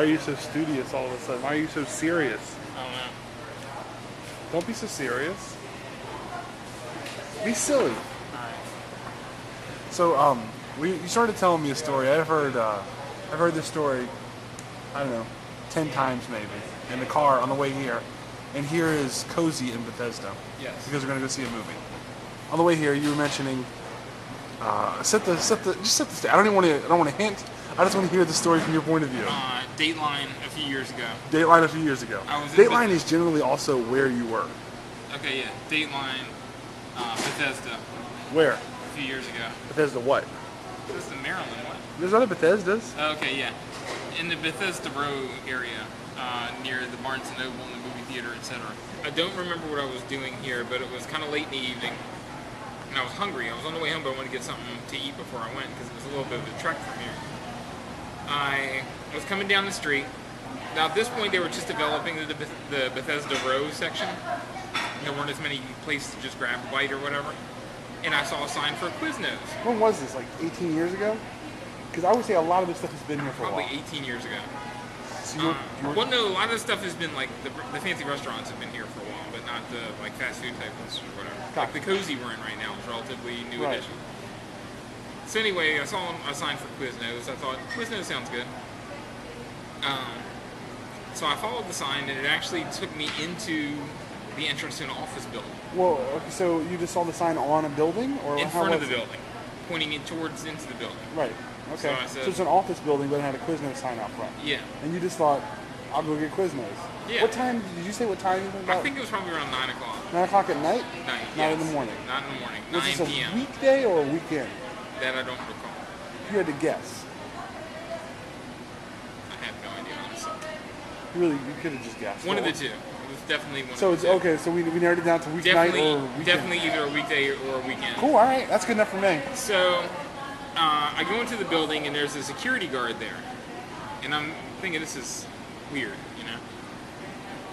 are you so studious all of a sudden? Why are you so serious? I don't know. Don't be so serious. Be silly. Alright. So, you started telling me a story. I've heard this story, I don't know, 10 times maybe, in the car on the way here. And here is Cozy in Bethesda. Yes. Because we're going to go see a movie. On the way here, you were mentioning, set the stage. I don't want to hint. I just want to hear the story from your point of view. Dateline a few years ago. Dateline a few years ago. Dateline is generally also where you were. Okay, yeah. Dateline, Bethesda. Where? A few years ago. Bethesda what? Bethesda, Maryland, what? There's other Bethesdas. Okay, yeah. In the Bethesda Row area, near the Barnes & Noble and the movie theater, etc. I don't remember what I was doing here, but it was kind of late in the evening, and I was hungry. I was on the way home, but I wanted to get something to eat before I went, because it was a little bit of a trek from here. I was coming down the street. Now, at this point, they were just developing the Bethesda Row section. There weren't as many places to just grab a bite or whatever. And I saw a sign for a Quiznos. When was this? Like 18 years ago? Because I would say a lot of this stuff has been here for a while. Probably 18 years ago. So well, no, a lot of the stuff has been like the fancy restaurants have been here for a while, but not the like fast food type ones or whatever. Like the Cozy we're in right now is a relatively new addition. So anyway, I saw a sign for Quiznos. I thought Quiznos sounds good. So I followed the sign, and it actually took me into the entrance to an office building. Well, okay, so you just saw the sign on a building, or in front of the building, pointing it towards into the building. Right. Okay. So it's an office building, but it had a Quiznos sign out front. Yeah. And you just thought, I'll go get Quiznos. Yeah. What time did you say? What time? I think it was probably around 9 o'clock. 9 o'clock at night? Night. Not in the morning. Not in the morning. Was 9 this p.m. a weekday or a weekend? That I don't recall. If you had to guess. I have no idea, honestly. Really, you could have just guessed. One of the two. It was definitely one so of the two. okay, so we narrowed it down to weeknight or weekend. Definitely either a weekday or a weekend. Cool, all right. That's good enough for me. So, I go into the building and there's a security guard there. And I'm thinking this is weird, you know?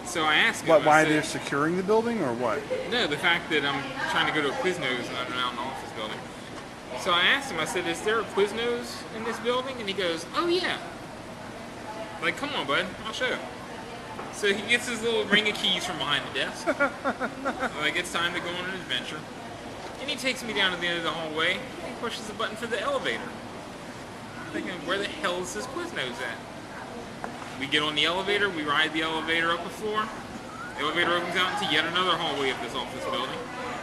So I asked him. Why they're securing the building or what? No, the fact that I'm trying to go to a Quiznos and I'm out in the office building. So I asked him, I said, is there a Quiznos in this building? And he goes, oh yeah. Like, come on, bud, I'll show you. So he gets his little ring of keys from behind the desk. Like, it's time to go on an adventure. And he takes me down to the end of the hallway and he pushes the button for the elevator. I'm thinking, where the hell is this Quiznos at? We get on the elevator, we ride the elevator up a floor. The elevator opens out into yet another hallway of this office building.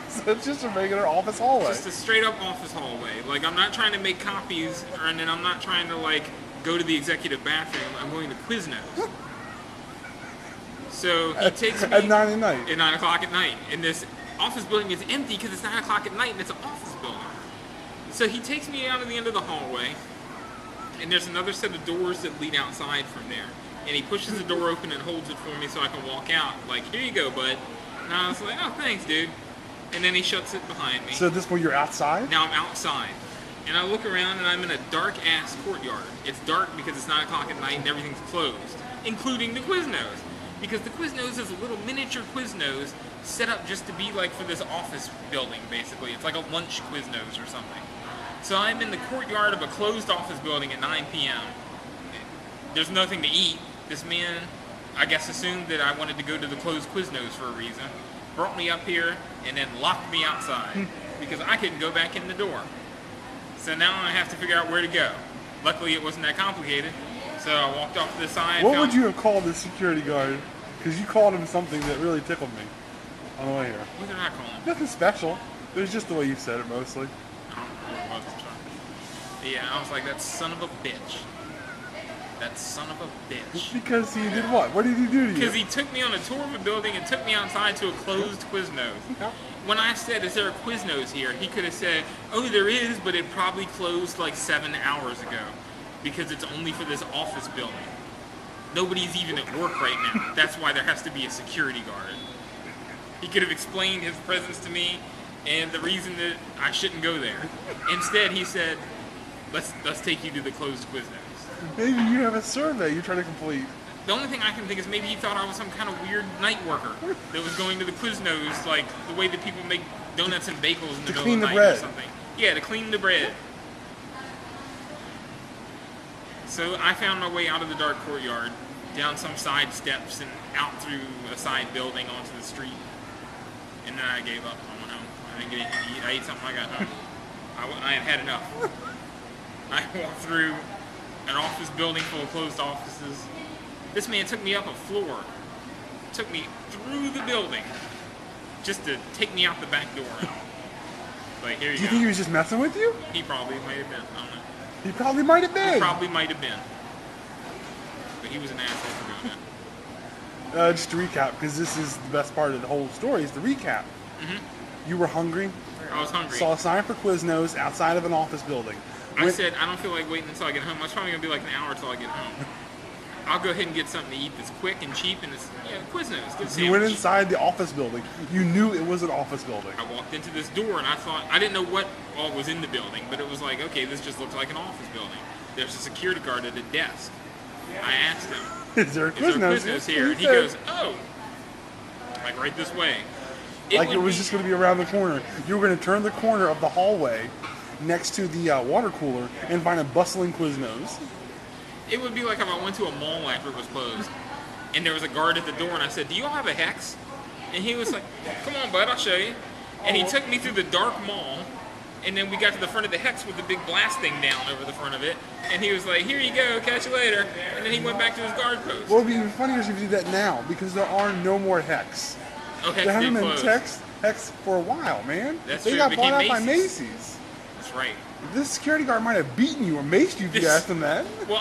So it's just a regular office hallway. Just a straight up office hallway. Like, I'm not trying to make copies, and then I'm not trying to, like, go to the executive bathroom. I'm going to Quiznos. So he takes me... At 9 at night. At 9 o'clock at night. And this office building is empty because it's 9 o'clock at night and it's an office building. So he takes me down to the end of the hallway, and there's another set of doors that lead outside from there. And he pushes the door open and holds it for me so I can walk out. Like, here you go, bud. And I was like, oh, thanks, dude. And then he shuts it behind me. So at this point you're outside? Now I'm outside. And I look around and I'm in a dark-ass courtyard. It's dark because it's 9 o'clock at night and everything's closed, including the Quiznos. Because the Quiznos is a little miniature Quiznos set up just to be like for this office building, basically. It's like a lunch Quiznos or something. So I'm in the courtyard of a closed office building at 9 p.m. There's nothing to eat. This man, I guess, assumed that I wanted to go to the closed Quiznos for a reason. Brought me up here and then locked me outside because I couldn't go back in the door. So now I have to figure out where to go. Luckily, it wasn't that complicated. So I walked off to the side. What would you have called the security guard? Because you called him something that really tickled me on the way here. What did I call him? Nothing special. It was just the way you said it mostly. I don't know what it was. Yeah, I was like, that son of a bitch. That son of a bitch. Because he did what? What did he do to you? Because he took me on a tour of a building and took me outside to a closed Quiznos. When I said, is there a Quiznos here? He could have said, oh, there is, but it probably closed like 7 hours ago. Because it's only for this office building. Nobody's even at work right now. That's why there has to be a security guard. He could have explained his presence to me and the reason that I shouldn't go there. Instead, he said, let's take you to the closed Quiznos. Maybe you have a survey you're trying to complete. The only thing I can think is maybe he thought I was some kind of weird night worker that was going to the Quiznos, like the way that people make donuts and bagels in the middle of the night or something. Yeah, to clean the bread. So I found my way out of the dark courtyard, down some side steps, and out through a side building onto the street. And then I gave up. I went home. I didn't get anything to eat. I ate something. I got home. I had had enough. I walked through an office building full of closed offices. This man took me up a floor, took me through the building, just to take me out the back door. Like, here you Do you go. think he was just messing with you? He probably might have been. I don't know. He probably might have He been. probably might have been. But he was an asshole for doing that. Just to recap, because this is the best part of the whole story, is the recap. You were hungry, I was hungry. saw a sign for Quiznos outside of an office building. I said, I don't feel like waiting until I get home. It's probably going to be like an hour until I get home. I'll go ahead and get something to eat that's quick and cheap, and it's, Quiznos. Good You went sandwich. inside the office building. You knew it was an office building. I walked into this door, and I thought, I didn't know what all was in the building, but it was like, okay, this just looks like an office building. There's a security guard at a desk. I asked him, Is there a is there Quiznos? Quiznos here? And he goes, oh, like right this way. Like it would was be- just going to be around the corner. You were going to turn the corner of the hallway next to the water cooler and find a bustling Quiznos. It would be like if I went to a mall after it was closed, and there was a guard at the door, and I said, do you all have a hex? And he was like, come on, bud, I'll show you. And he took me through the dark mall, and then we got to the front of the hex with the big blast thing down over the front of it, and he was like, here you go, catch you later. And then he went back to his guard post. What would be even funnier is if you did that now, because there are no more hex. Oh, hex There haven't did been close. hex for a while, man. That's they true, got it bought out became by Macy's. Macy's. That's right. This security guard might have beaten you or maced you if you This- asked him that. Well,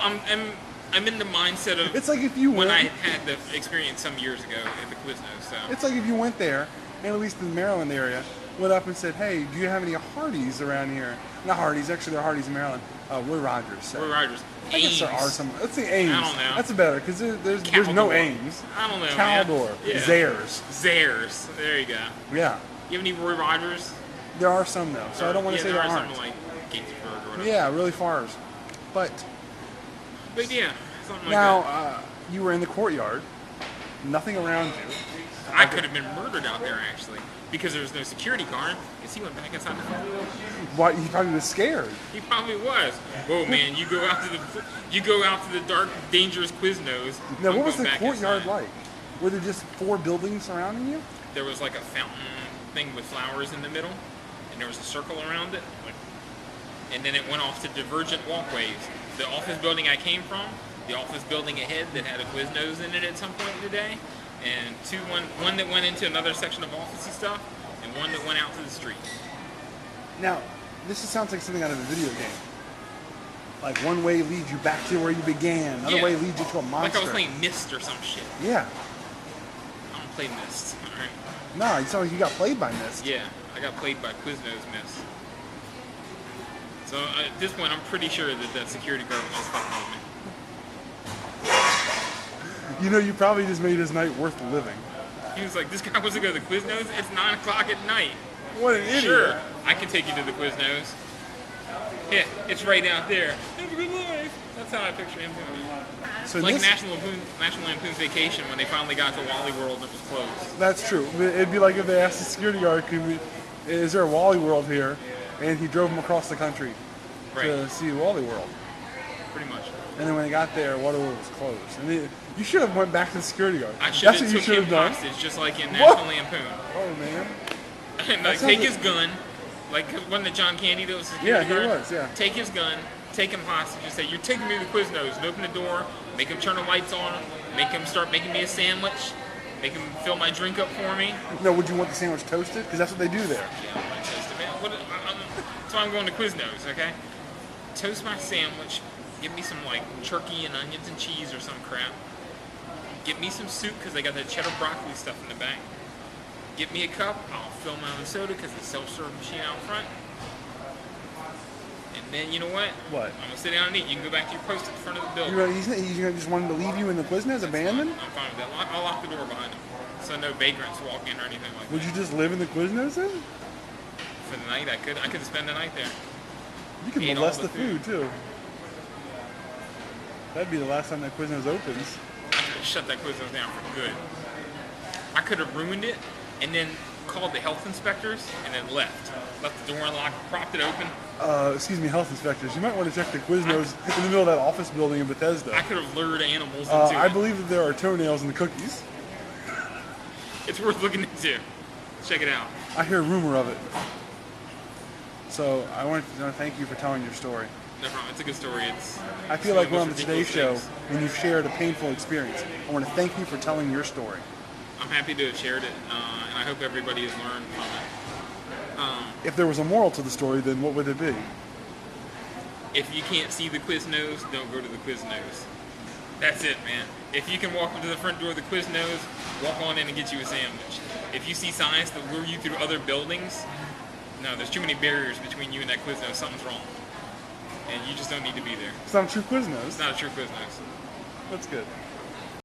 I'm in the mindset of It's like if you when went. I had the experience some years ago at the Quiznos. So It's like if you went there, and at least in the Maryland area, went up and said, "Hey, do you have any Hardee's around here?" Not Hardee's, actually, they're Hardee's in Maryland. Roy Rogers said. Roy Rogers. I guess there are Ames. some. Let's say Ames. I don't know. That's better because there's no Caldor. Ames. I don't know. Caldor, man. Yeah. Zares. Zares. There you go. Yeah, You have any Roy Rogers? there are some though. So I don't want to say there are aren't. some like Gainsbourg or whatever. Yeah, really fars. But But yeah, something like now that. you were in the courtyard, nothing around you. I could have been murdered out there actually because there was no security guard. Because he went back inside the car. Why he probably was scared. He probably was. Whoa, man! You go out to the dark, dangerous Quiznos. Now, I'm what was going the back courtyard inside. like? Were there just 4 buildings surrounding you? There was like a fountain thing with flowers in the middle, and there was a circle around it, and then it went off to divergent walkways. The office building I came from, the office building ahead that had a Quiznos in it at some point in the day, and one that went into another section of officey stuff, and one that went out to the street. Now, this sounds like something out of a video game. Like one way leads you back to where you began, another Yeah. way leads you to a monster. Like I was playing Myst or some shit. Yeah. I don't play Myst, alright? No, you sound like you got played by this. Yeah, I got played by Quiznos Myst. So at this point, I'm pretty sure that security guard was just fucking with me. You know, you probably just made his night worth living. He was like, this guy wants to go to the Quiznos? It's 9 o'clock at night. What an idiot. Sure, I can take you to the Quiznos. Yeah, it's right out there. Have a good life. That's how I picture him doing it. So It's like this, National Lampoon's Vacation when they finally got to Wally World and it was closed. that's true. It'd be like if they asked the security guard, is there a Wally World here? And he drove him across the country to Right, see Wally World. pretty much. And then when they got there, Wally World was closed. And you should have went back to the security guard. I should That's have what you took should him have done. hostage just like in What? National Lampoon. Oh, man. And like, sounds take like- his gun. Like, wasn't it John Candy that was the Yeah, security he guard? was, yeah. Take his gun, take him hostage, and say, you're taking me to the Quiznos. And open the door, make him turn the lights on, make him start making me a sandwich, make him fill my drink up for me. No, would you want the sandwich toasted? Because that's what they do there. Yeah, I'm like, toast it, man. That's why I'm going to Quiznos, okay? Toast my sandwich, give me some, like, turkey and onions and cheese or some crap. Get me some soup, because they got that cheddar broccoli stuff in the back. Get me a cup, I'll fill my own soda, because the self-serve machine out front. And then, you know what? What? I'm going to sit down and eat. You can go back to your post at the front of the building. He's just wanted to leave you in the Quiznos abandoned? I'm fine with that. I'll lock the door behind him, so no vagrants walk in or anything like that. Would you just live in the Quiznos then? For the night, I could spend the night there. You could Ate molest all the the food too. That'd be the last time that Quiznos opens. I could have shut that Quiznos down for good. I could have ruined it, and then called the health inspectors and then left. Left the door unlocked, propped it open. Excuse me, health inspectors. You might want to check the Quiznos in the middle of that office building in Bethesda. I could have lured animals into I it. believe that there are toenails in the cookies. It's worth looking into. Check it out. I hear a rumor of it. So I want to thank you for telling your story. No problem. It's a good story. I feel one like of we're the on the most Today ridiculous Show things. when you've shared a painful experience. I want to thank you for telling your story. I'm happy to have shared it, and I hope everybody has learned from it. If there was a moral to the story, then what would it be? If you can't see the Quiznos, don't go to the Quiznos. That's it, man. If you can walk up to the front door of the Quiznos, walk on in and get you a sandwich. If you see signs that lure you through other buildings, no, there's too many barriers between you and that Quiznos. Something's wrong. And you just don't need to be there. It's not a true Quiznos. It's not a true Quiznos. That's good.